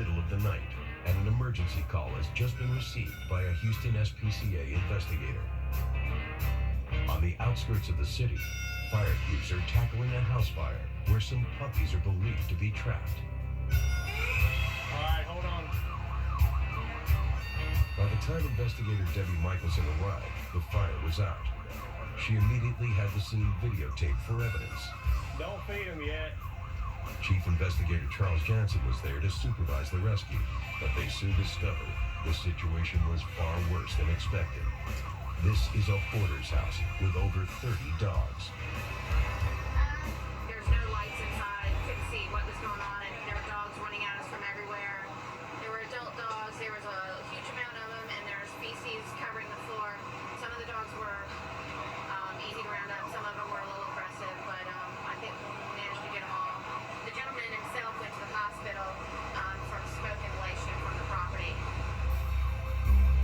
middle of the night, and an emergency call has just been received by a Houston SPCA investigator. On the outskirts of the city, fire crews are tackling a house fire where some puppies are believed to be trapped. All right, hold on. By the time investigator Debbie Michelson arrived, the fire was out. She immediately had the scene videotaped for evidence. Don't feed him yet. Chief Investigator Charles Jansen was there to supervise the rescue, but they soon discovered the situation was far worse than expected. This is a hoarder's house with over 30 dogs. There's no lights inside. Couldn't see what was going on, and there were dogs running at us from everywhere. There were adult dogs. There was a huge amount of them, and there's feces covering the floor. Some of the dogs were easy to round up. Some of them were a little aggressive, but I think we managed to get them all. The gentleman himself went to the hospital from smoke inhalation from the property.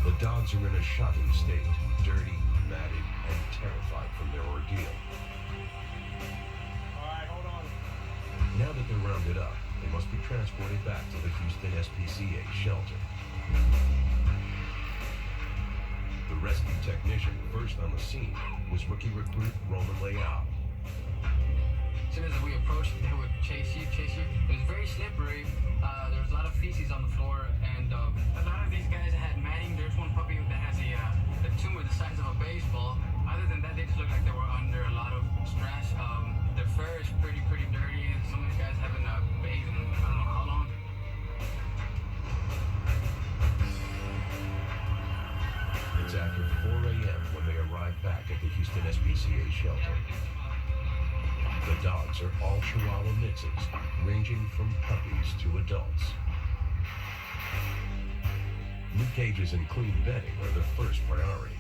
The dogs are in a shocking state, dirty, matted, and terrified from their ordeal. All right, hold on. Now that they're rounded up, they must be transported back to the Houston SPCA shelter. The rescue technician first on the scene was rookie recruit Roman Leal. As soon as we approached, they would chase you. It was very slippery. There was a lot of feces on the floor, and a lot of these guys had matting. There's one puppy that has a tumor the size of a baseball. Other than that, they just looked like they were under a lot of stress. Their fur is pretty dirty. Some of these guys haven't bathed in I don't know how long. It's after 4 a.m. when they arrive back at the Houston SPCA shelter. The dogs are all Chihuahua mixes, ranging from puppies to adults. New cages and clean bedding are the first priority.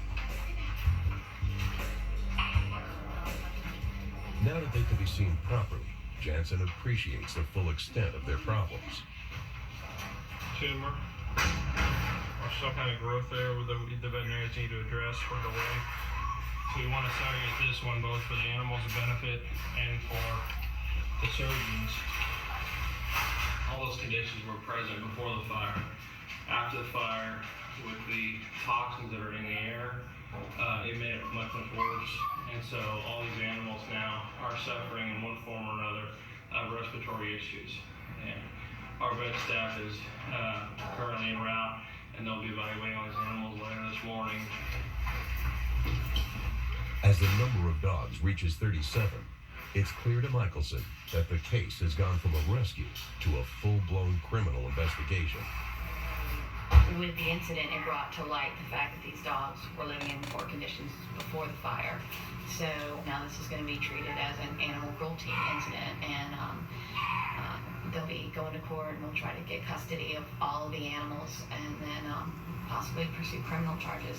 Now that they can be seen properly, Jansen appreciates the full extent of their problems. Tumor or some kind of growth there with the veterinarians need to address right away. So we want to segregate this one both for the animals' benefit and for the surgeons. All those conditions were present before the fire. After the fire, with the toxins that are in the air, it made it much worse. And so all these animals now are suffering in one form or another of respiratory issues. And our vet staff is currently en route, and they'll be evaluating all these animals later this morning. As the number of dogs reaches 37, it's clear to Michelson that the case has gone from a rescue to a full-blown criminal investigation. With the incident, it brought to light the fact that these dogs were living in poor conditions before the fire. So now this is going to be treated as an animal cruelty incident, and they'll be going to court, and we'll try to get custody of all of the animals, and then possibly pursue criminal charges.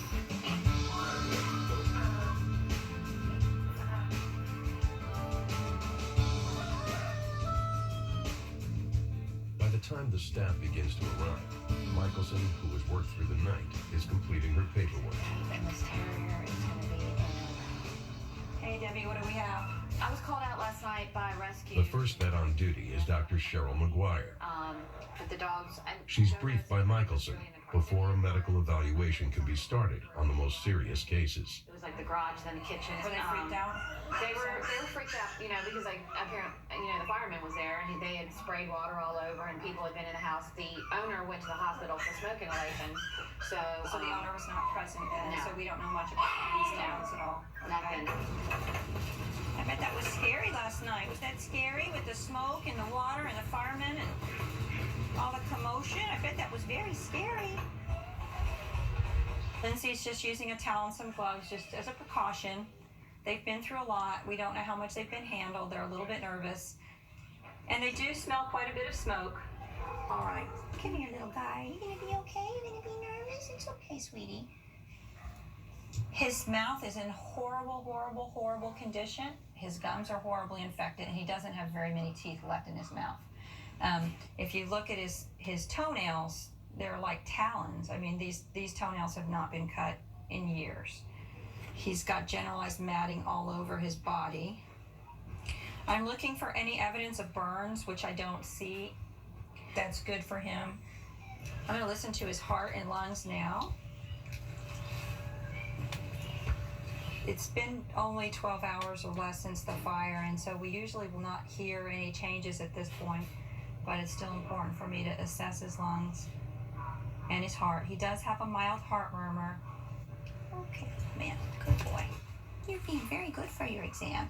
By the time the staff begins to arrive, Michelson, who has worked through the night, is completing her paperwork. And this terrier is going to be in. Hey, Debbie, what do we have? I was called out last night by rescue. The first vet on duty is Dr. Cheryl McGuire. But the dogs. She's briefed by Michelson before a medical evaluation can be started on the most serious cases. It was like the garage, then the kitchen. Were they freaked out? They were freaked out, because the fireman was there, and they had sprayed water all over, and people had been in the house. The owner went to the hospital for smoke inhalation. So the owner was not present then, no. So we don't know much about these dogs at all. Nothing. I bet that was scary last night. Was that scary with the smoke and the water and the firemen and all the commotion? I bet that was very scary. Lindsay's just using a towel and some gloves just as a precaution. They've been through a lot. We don't know how much they've been handled. They're a little bit nervous. And they do smell quite a bit of smoke. All right. Come here, little guy. Are you going to be okay? You're going to be nervous? It's okay, sweetie. His mouth is in horrible condition. His gums are horribly infected, and he doesn't have very many teeth left in his mouth. If you look at his toenails, they're like talons. I mean, these toenails have not been cut in years. He's got generalized matting all over his body. I'm looking for any evidence of burns, which I don't see. That's good for him. I'm going to listen to his heart and lungs now. It's been only 12 hours or less since the fire, and so we usually will not hear any changes at this point, but it's still important for me to assess his lungs and his heart. He does have a mild heart murmur. Okay, man, good boy. You're being very good for your exam.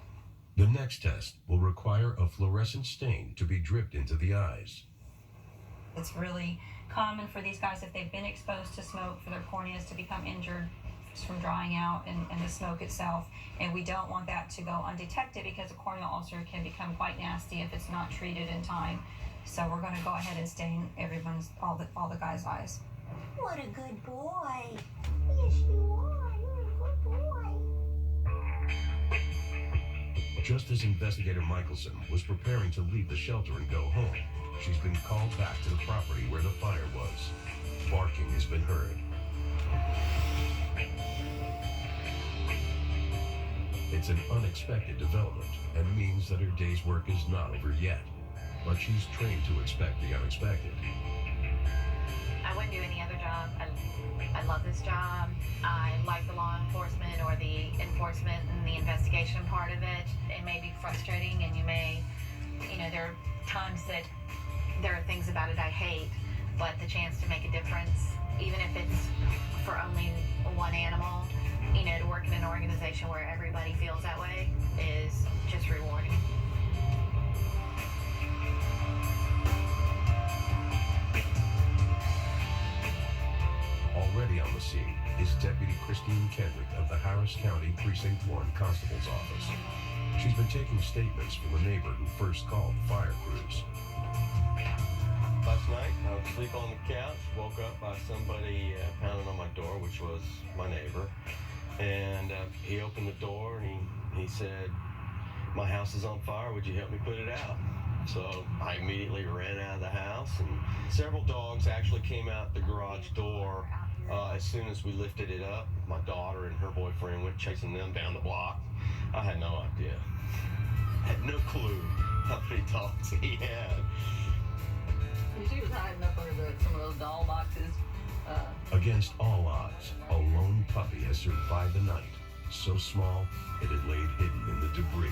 The next test will require a fluorescent stain to be dripped into the eyes. It's really common for these guys, if they've been exposed to smoke, for their corneas to become injured from drying out and the smoke itself. And we don't want that to go undetected because a corneal ulcer can become quite nasty if it's not treated in time. So we're going to go ahead and stain all the guys' eyes. What a good boy. Yes, you are. You're a good boy. Just as investigator Michelson was preparing to leave the shelter and go home, she's been called back to the property where the fire was. Barking has been heard. It's an unexpected development and means that her day's work is not over yet. But she's trained to expect the unexpected. I wouldn't do any other job. I love this job. I like the law enforcement or the enforcement and the investigation part of it. It may be frustrating, and there are times that there are things about it I hate, but the chance to make a difference, even if it's for only one animal, to work in an organization where everybody feels that way is just rewarding. Already on the scene is Deputy Christine Kendrick of the Harris County Precinct 1 Constable's Office. She's been taking statements from the neighbor who first called the fire crews. Last night, I was asleep on the couch, woke up by somebody pounding on my door, which was my neighbor. And he opened the door and he said, "My house is on fire, would you help me put it out?" So I immediately ran out of the house, and several dogs actually came out the garage door as soon as we lifted it up. My daughter and her boyfriend went chasing them down the block. I had no idea. Had no clue how many dogs he had. She was hiding up under some of those doll boxes. Against all odds, a lone puppy has survived the night. So small, it had laid hidden in the debris.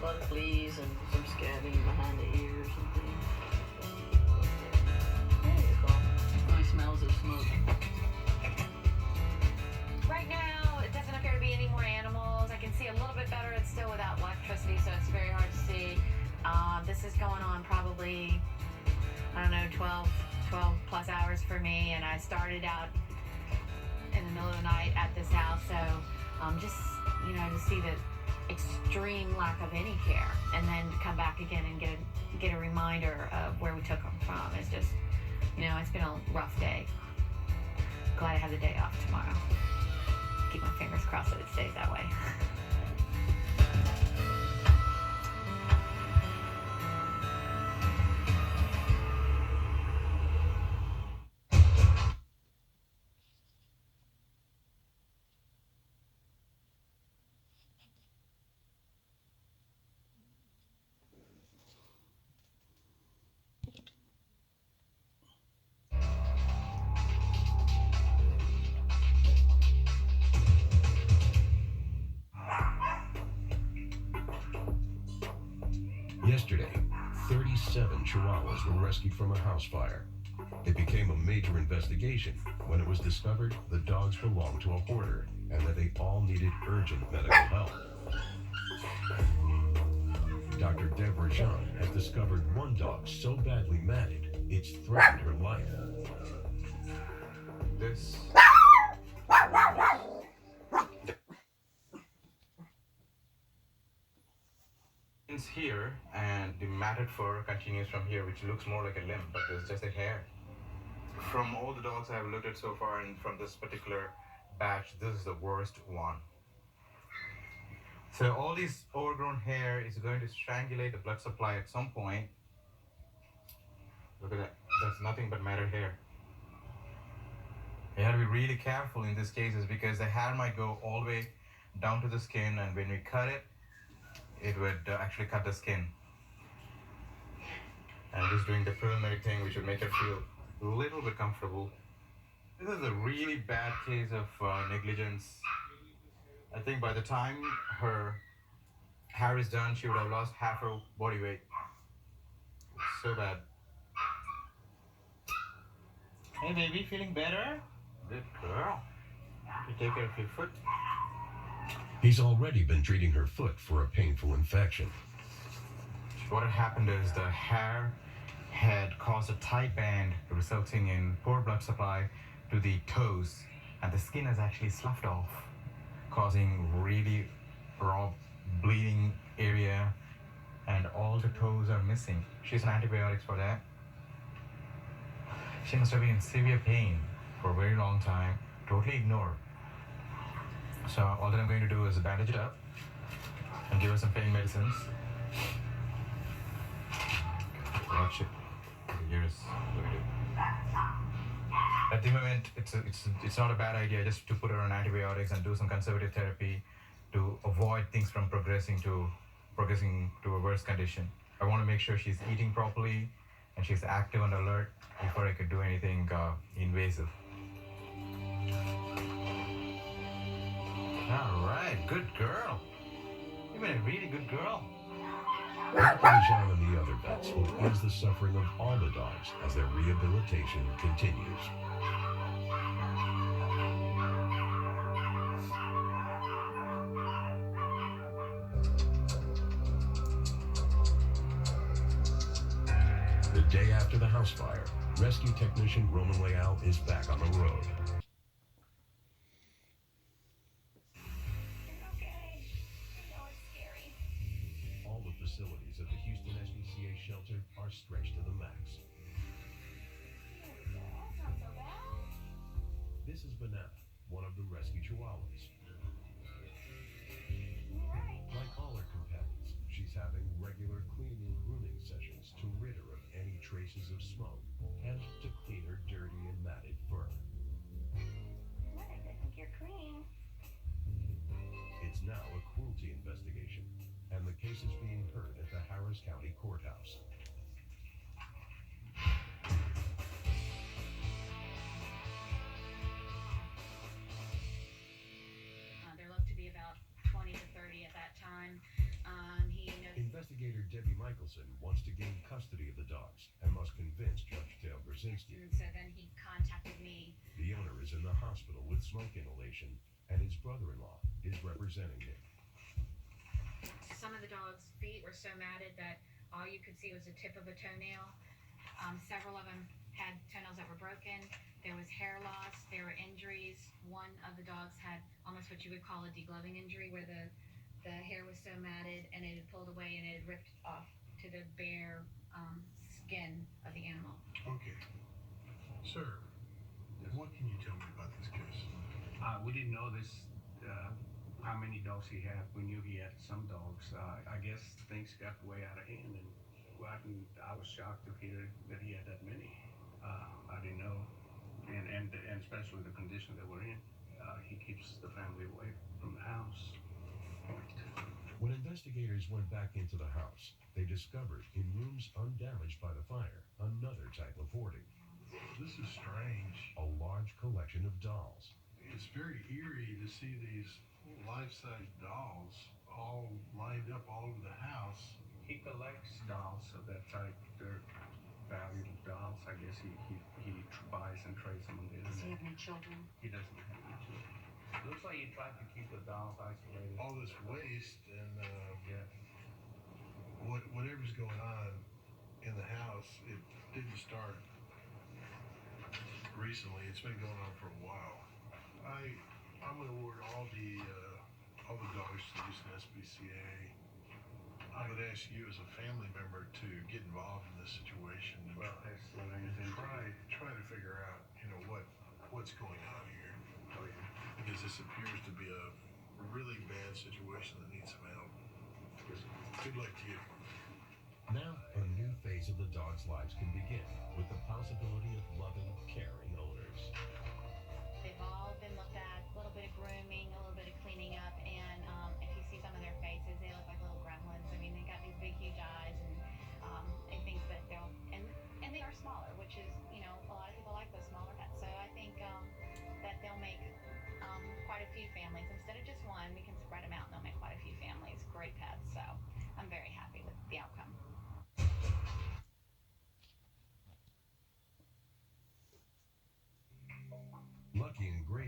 A lot of fleas and some scabbing behind the ears and things. There you go. Nice smells of smoke. Right now, it doesn't appear to be any more animals. I can see a little bit better. It's still without electricity, so it's very hard to see. This is going on probably, 12 plus hours for me, and I started out in the middle of the night at this house, so just, to see the extreme lack of any care, and then to come back again and get a reminder of where we took them from. It's just, it's been a rough day. Glad I have the day off tomorrow. Keep my fingers crossed that it stays that way. Yesterday, 37 Chihuahuas were rescued from a house fire. It became a major investigation when it was discovered the dogs belonged to a hoarder and that they all needed urgent medical help. Dr. Deborah Jean has discovered one dog so badly matted, it's threatened her life. This ends here, and the matted fur continues from here, which looks more like a limb, but it's just a hair. From all the dogs I have looked at so far, and from this particular batch, this is the worst one. So all this overgrown hair is going to strangulate the blood supply at some point. Look at that. That's nothing but matted hair. You have to be really careful in these cases because the hair might go all the way down to the skin, and when we cut it, it would actually cut the skin. and just doing the preliminary thing which would make her feel a little bit comfortable. This is a really bad case of negligence. I think by the time her hair is done, she would have lost half her body weight. So bad. Hey baby, feeling better? Good girl. You take care of your foot. He's already been treating her foot for a painful infection. What had happened is the hair had caused a tight band, resulting in poor blood supply to the toes, and the skin has actually sloughed off, causing really raw bleeding area, and all the toes are missing. She's on antibiotics for that. She must have been in severe pain for a very long time, totally ignored. So all that I'm going to do is bandage it up and give her some pain medicines. Watch it. Here's what we do. At the moment, it's not a bad idea just to put her on antibiotics and do some conservative therapy to avoid things from progressing to a worse condition. I want to make sure she's eating properly and she's active and alert before I could do anything invasive. All right, good girl. You've been a really good girl. Dr. Jean and the other vets will ease the suffering of all the dogs as their rehabilitation continues. The day after the house fire, rescue technician Roman Leal is back on the road. All the facilities at the Houston SPCA shelter are stretched to the max. This is Banana, one of the rescue chihuahuas. Like all her companions, she's having regular cleaning and grooming sessions to rid her of any traces of smoke and to clean her dirty and matted fur. I think you're clean. It's now a cruelty investigation, and the case is being heard at the Harris County Courthouse. There looked to be about 20 to 30 at that time. Investigator Debbie Michelson wants to gain custody of the dogs and must convince Judge Dale Brzezinski. And so then he contacted me. The owner is in the hospital with smoke inhalation, and his brother-in-law is representing him. Some of the dogs' feet were so matted that all you could see was the tip of a toenail. Several of them had toenails that were broken. There was hair loss. There were injuries. One of the dogs had almost what you would call a degloving injury, where the hair was so matted and it had pulled away and it had ripped off to the bare skin of the animal. Okay. Sir, what can you tell me about this case? We didn't know this, how many dogs he had. We knew he had some dogs. I guess things got way out of hand, and I was shocked to hear that he had that many. I didn't know, and especially the condition that we're in. He keeps the family away from the house. When investigators went back into the house, they discovered in rooms undamaged by the fire another type of hoarding. This is strange. A large collection of dolls. It's very eerie to see these life-size dolls all lined up all over the house. He collects dolls of that type. They're valuable dolls. I guess he buys and trades them on the internet. Does he have any children? He doesn't have any children. Looks like he tried to keep the dolls isolated. All this waste and Yeah. whatever's going on in the house, it didn't start recently. It's been going on for a while. I'm going to award all the dogs to the Houston SPCA. I would ask you as a family member to get involved in this situation and Well, try to figure out, what's going on here. Oh, yeah. Because this appears to be a really bad situation that needs some help. Good luck to you. Now, a new phase of the dogs' lives can begin with the possibility of loving, caring owners. They've all been looked at, a little bit of grooming, a little bit of cleaning up, and if you see some of their faces, they look like little gremlins. I mean, they got these big, huge eyes, and I think that they'll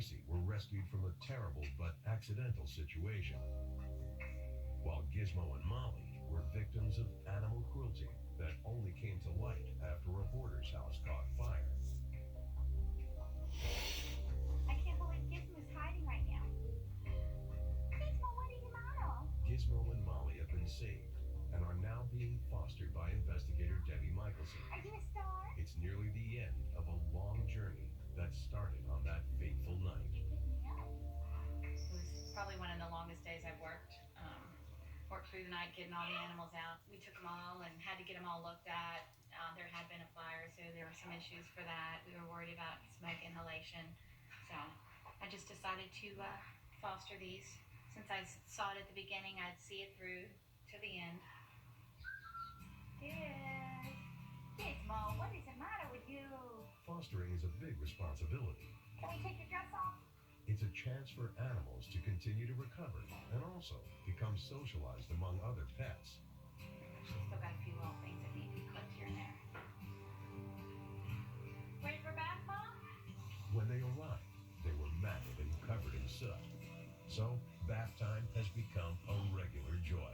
Tracy were rescued from a terrible but accidental situation, while Gizmo and Molly were victims of animal cruelty that only came to light after a hoarder's house caught fire. I can't believe Gizmo's hiding right now. Gizmo, what are you matter? Gizmo and Molly have been saved and are now being fostered by investigator Debbie Michelson. Are you a star? It's nearly the end of a long journey that started on that fateful night. It was probably one of the longest days I've worked. Worked through the night getting all the animals out. We took them all and had to get them all looked at. There had been a fire, so there were some issues for that. We were worried about smoke inhalation. So I just decided to foster these. Since I saw it at the beginning, I'd see it through to the end. Gizmo, what is the matter with you? Fostering is a big responsibility. Can we take your dress off? It's a chance for animals to continue to recover and also become socialized among other pets. Still got a few little things that need to be clipped here and there. Ready for bath, Mom? When they arrived, they were matted and covered in soot. So, bath time has become a regular joy.